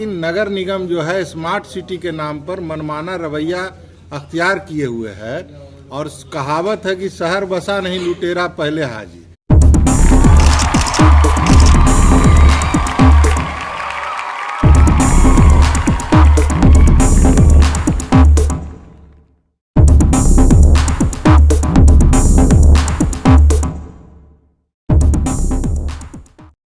नगर निगम जो है smart city के नाम पर मनमाना रवैया अख्तियार किए हुए है और कहावत है कि शहर बसा नहीं लुटेरा पहले हाजिर।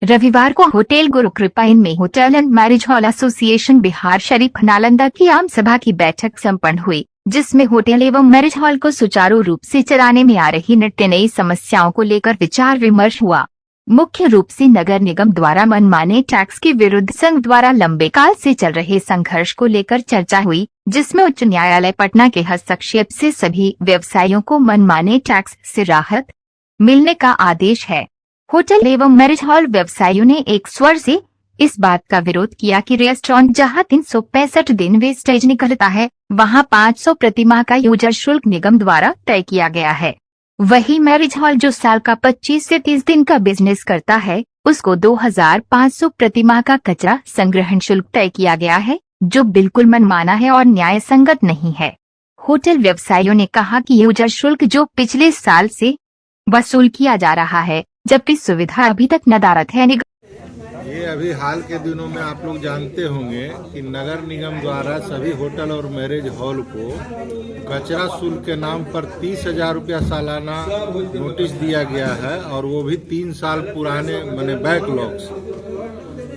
रविवार को होटल गुरु कृपा इन में hotel and marriage hall association Bihar Sharif Nalanda की आम सभा की बैठक संपन्न हुई, जिसमें होटल एवं मैरिज हॉल को सुचारू रूप से चलाने में आ रही नित्य नई समस्याओं को लेकर विचार विमर्श हुआ। मुख्य रूप से नगर निगम द्वारा मनमाने टैक्स के विरुद्ध संघ द्वारा लंबे काल से चल रहे संघर्ष को लेकर चर्चा हुई, जिसमें उच्च न्यायालय पटना के हस्तक्षेप से सभी व्यवसायियों को मनमाने टैक्स से राहत मिलने का आदेश है। होटल एवं मैरिज हॉल व्यवसायियों ने एक स्वर से इस बात का विरोध किया कि रेस्टोरेंट जहां 365 दिन वेस्टेज निकलता है, वहां 500 प्रतिमाह का यूजर शुल्क निगम द्वारा तय किया गया है। वही मैरिज हॉल जो साल का 25 से 30 दिन का बिजनेस करता है, उसको 2500 प्रतिमाह का कचरा संग्रहण शुल्क तय किया गया है, जो बिल्कुल मनमाना है और न्याय संगत नहीं है। होटल व्यवसायियों ने कहा कि यूजर शुल्क जो पिछले साल से वसूल किया जा रहा है, जबकि सुविधा अभी तक नदारद है। ये अभी हाल के दिनों में आप लोग जानते होंगे कि नगर निगम द्वारा सभी होटल और मैरिज हॉल को कचरा शुल्क के नाम पर 30,000 रुपया सालाना नोटिस दिया गया है और वो भी 3 साल पुराने माने बैकलॉग्स।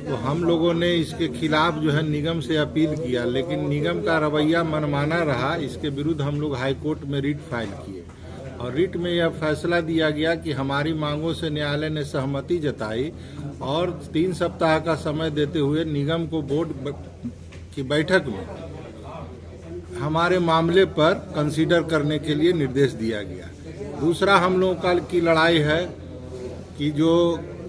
तो हम लोगों ने इसके खिलाफ जो है निगम से अपील किया, लेकिन निगम का रवैया मनमाना रहा। इसके विरुद्ध हम लोग हाई कोर्ट में रिट फाइल किए और रिट में यह फैसला दिया गया कि हमारी मांगों से न्यायालय ने सहमति जताई और 3 सप्ताह का समय देते हुए निगम को बोर्ड की बैठक में हमारे मामले पर कंसीडर करने के लिए निर्देश दिया गया। दूसरा हम लोगों की लड़ाई है कि जो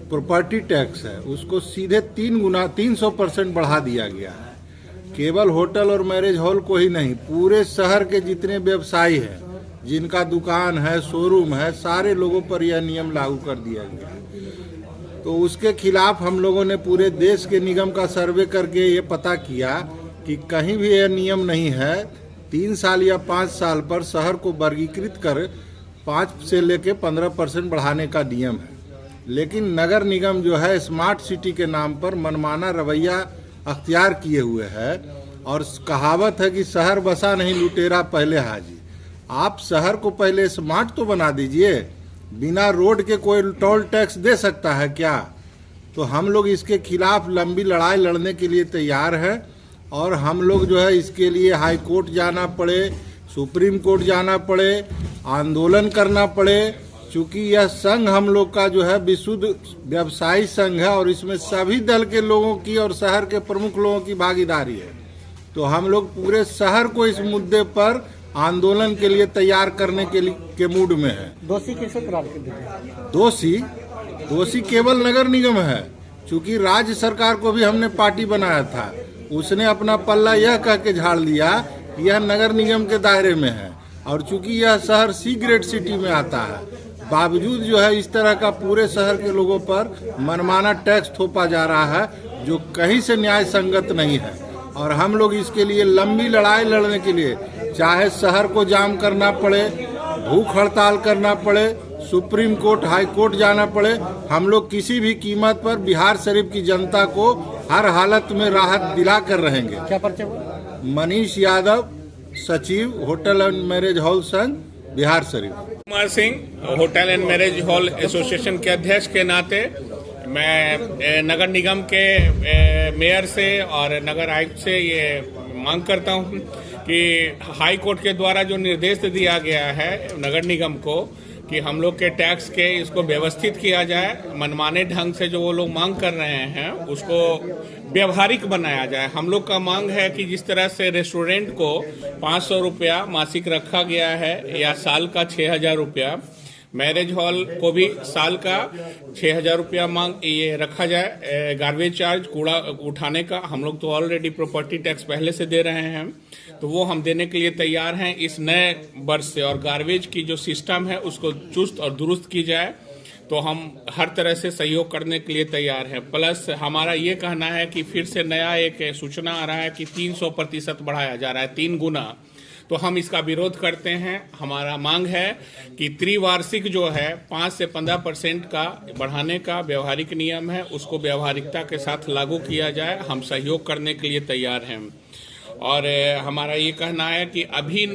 प्रॉपर्टी टैक्स है उसको सीधे 300% बढ़ा दिया गया है। केवल होटल और मैरिज हॉल को ही नहीं, पूरे शहर के जितने व्यवसायी हैं, जिनका दुकान है, शोरूम है, सारे लोगों पर यह नियम लागू कर दिया गया। तो उसके खिलाफ हम लोगों ने पूरे देश के निगम का सर्वे करके ये पता किया कि कहीं भी यह नियम नहीं है। 3 साल या 5 साल पर शहर को वर्गीकृत कर 5 से लेकर 15% बढ़ाने का नियम है। लेकिन नगर निगम जो है स्मार्ट सिटी के नाम पर मनमाना रवैया अख्तियार किए हुए है और कहावत है कि शहर बसा नहीं लुटेरा पहले हाजिर। आप शहर को पहले स्मार्ट तो बना दीजिए। बिना रोड के कोई टोल टैक्स दे सकता है क्या? तो हम लोग इसके खिलाफ लंबी लड़ाई लड़ने के लिए तैयार हैं और हम लोग जो है इसके लिए हाई कोर्ट जाना पड़े, सुप्रीम कोर्ट जाना पड़े, आंदोलन करना पड़े। चूँकि यह संघ हम लोग का जो है विशुद्ध व्यवसायी संघ है और इसमें सभी दल के लोगों की और शहर के प्रमुख लोगों की भागीदारी है। तो हम लोग पूरे शहर को इस मुद्दे पर आंदोलन के लिए तैयार करने के मूड में है। दोषी कैसे करार कर देते? दोषी केवल नगर निगम है। चूंकि राज्य सरकार को भी हमने पार्टी बनाया था, उसने अपना पल्ला यह कह के झाड़ दिया कि यह नगर निगम के दायरे में है और चूंकि यह शहर सी ग्रेड सिटी में आता है, बावजूद जो है इस तरह का पूरे शहर के लोगों पर मनमाना टैक्स थोपा जा रहा है जो कहीं से न्याय संगत नहीं है। और हम लोग इसके लिए लंबी लड़ाई लड़ने के लिए, चाहे शहर को जाम करना पड़े, भूख हड़ताल करना पड़े, सुप्रीम कोर्ट, हाई कोर्ट जाना पड़े, हम लोग किसी भी कीमत पर बिहार शरीफ की जनता को हर हालत में राहत दिला कर रहेंगे। क्या परिचय हुआ? मनीष यादव, सचिव होटल एंड मैरिज हॉल संघ, Bihar Sharif. Kumar Singh, hotel and marriage hall association के अध्यक्ष के नाते मैं नगर निगम के मेयर से और नगर आयुक्त से ये मांग करता हूं कि हाई कोर्ट के द्वारा जो निर्देश दिया गया है नगर निगम को कि हम लोग के टैक्स के इसको व्यवस्थित किया जाए, मनमाने ढंग से जो वो लोग मांग कर रहे हैं उसको व्यवहारिक बनाया जाए। हम लोग का मांग है कि जिस तरह से रेस्टोरेंट को 500 रुपया मासिक रखा गया है या साल का 6,000 रुपया, मैरिज हॉल को भी साल का 6,000 रुपया मांग ये रखा जाए। गार्बेज चार्ज, कूड़ा उठाने का हम लोग तो ऑलरेडी प्रॉपर्टी टैक्स पहले से दे रहे हैं, तो वो हम देने के लिए तैयार हैं इस नए वर्ष से। और गार्बेज की जो सिस्टम है उसको चुस्त और दुरुस्त की जाए तो हम हर तरह से सहयोग करने के लिए तैयार हैं। प्लस हमारा ये कहना है कि फिर से नया एक सूचना आ रहा है कि 300% बढ़ाया जा रहा है, 3 गुना। तो हम इसका विरोध करते हैं। हमारा मांग है कि त्रिवार्षिक जो है 5 से 15% का बढ़ाने का व्यवहारिक नियम है, उसको व्यवहारिकता के साथ लागू किया जाए। हम सहयोग करने के लिए तैयार हैं। और हमारा ये कहना है कि अभी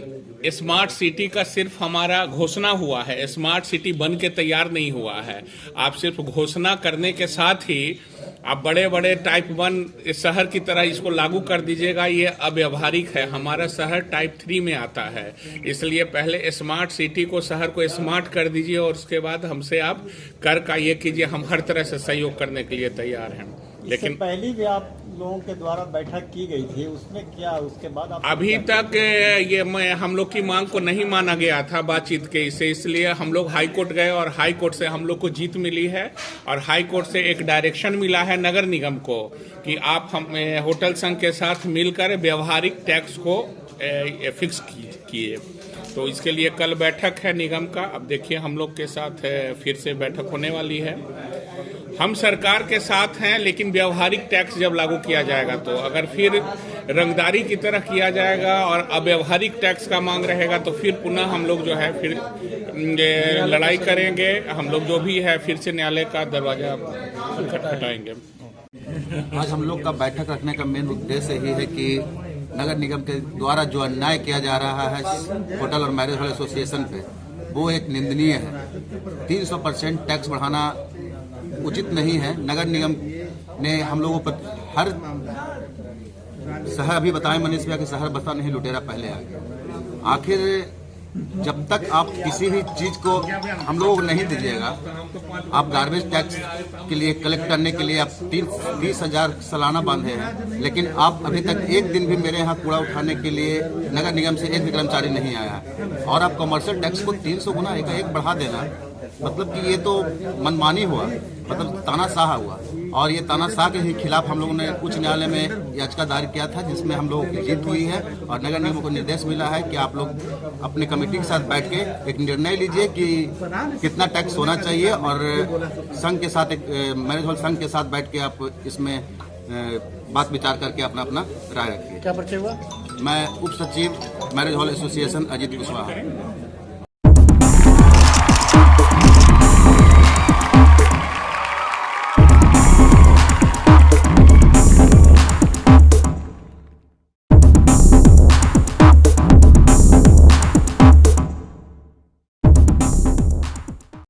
स्मार्ट सिटी का सिर्फ हमारा घोषणा हुआ है, स्मार्ट सिटी बन के तैयार नहीं हुआ है। आप सिर्फ घोषणा करने के साथ ही आप बड़े बड़े टाइप 1 शहर की तरह इसको लागू कर दीजिएगा, ये अव्यवहारिक है। हमारा शहर टाइप 3 में आता है, इसलिए पहले स्मार्ट सिटी को, शहर को स्मार्ट कर दीजिए और उसके बाद हमसे आप कर का ये कीजिए। हम हर तरह से सहयोग करने के लिए तैयार हैं। लेकिन पहले भी आप लोगों के द्वारा बैठक की गई थी, उसमें क्या, उसके बाद आप अभी तक ये हम लोग की मांग को नहीं माना गया था बातचीत के इससे, इसलिए हम लोग हाई कोर्ट गए और हाई कोर्ट से हम लोग को जीत मिली है। और हाई कोर्ट से एक डायरेक्शन मिला है नगर निगम को कि आप हम होटल संघ के साथ मिलकर व्यवहारिक टैक्स को फिक्स किए। तो इसके लिए कल बैठक है निगम का। अब देखिए हम लोग के साथ फिर से बैठक होने वाली है। हम सरकार के साथ हैं, लेकिन व्यवहारिक टैक्स जब लागू किया जाएगा तो अगर फिर रंगदारी की तरह किया जाएगा और अव्यवहारिक टैक्स का मांग रहेगा तो फिर पुनः हम लोग जो है फिर लड़ाई करेंगे। हम लोग जो भी है फिर से न्यायालय का दरवाजा खटखटाएंगे। आज हम लोग का बैठक रखने का मेन उद्देश्य यही है कि नगर निगम के द्वारा जो अन्याय किया जा रहा है होटल और मैरिज हॉल एसोसिएशन पे, वो एक निंदनीय है। 300% टैक्स बढ़ाना उचित नहीं है। नगर निगम ने हम लोगों पर हर शहर, अभी बताएं मनीष भैया कि शहर बसा नहीं लुटेरा पहले आ गया। आखिर जब तक आप किसी भी चीज को हम लोगों को नहीं दीजिएगा, आप गार्बेज टैक्स के लिए कलेक्ट करने के लिए आप 30,000 सालाना बांधे हैं, लेकिन आप अभी तक एक दिन भी मेरे यहाँ कूड़ा उठाने के लिए नगर निगम से एक भी कर्मचारी नहीं आया है। और आप कमर्शियल टैक्स को 300 गुना एक बढ़ा देना, मतलब कि ये तो मनमानी हुआ, मतलब तानाशाह हुआ। और ये तानाशाह के ही खिलाफ हम लोगों ने उच्च न्यायालय में याचिका दायर किया था, जिसमें हम लोगों की जीत हुई है। और नगर निगम को निर्देश मिला है कि आप लोग अपने कमेटी के साथ बैठ के एक निर्णय लीजिए कि कितना टैक्स होना चाहिए, और संघ के साथ, एक मैरिज हॉल संघ के साथ बैठ के आप इसमें बात विचार करके अपना अपना राय रखिए। क्या परिचय हुआ? मैं उप सचिव marriage hall association Ajit Kushwaha.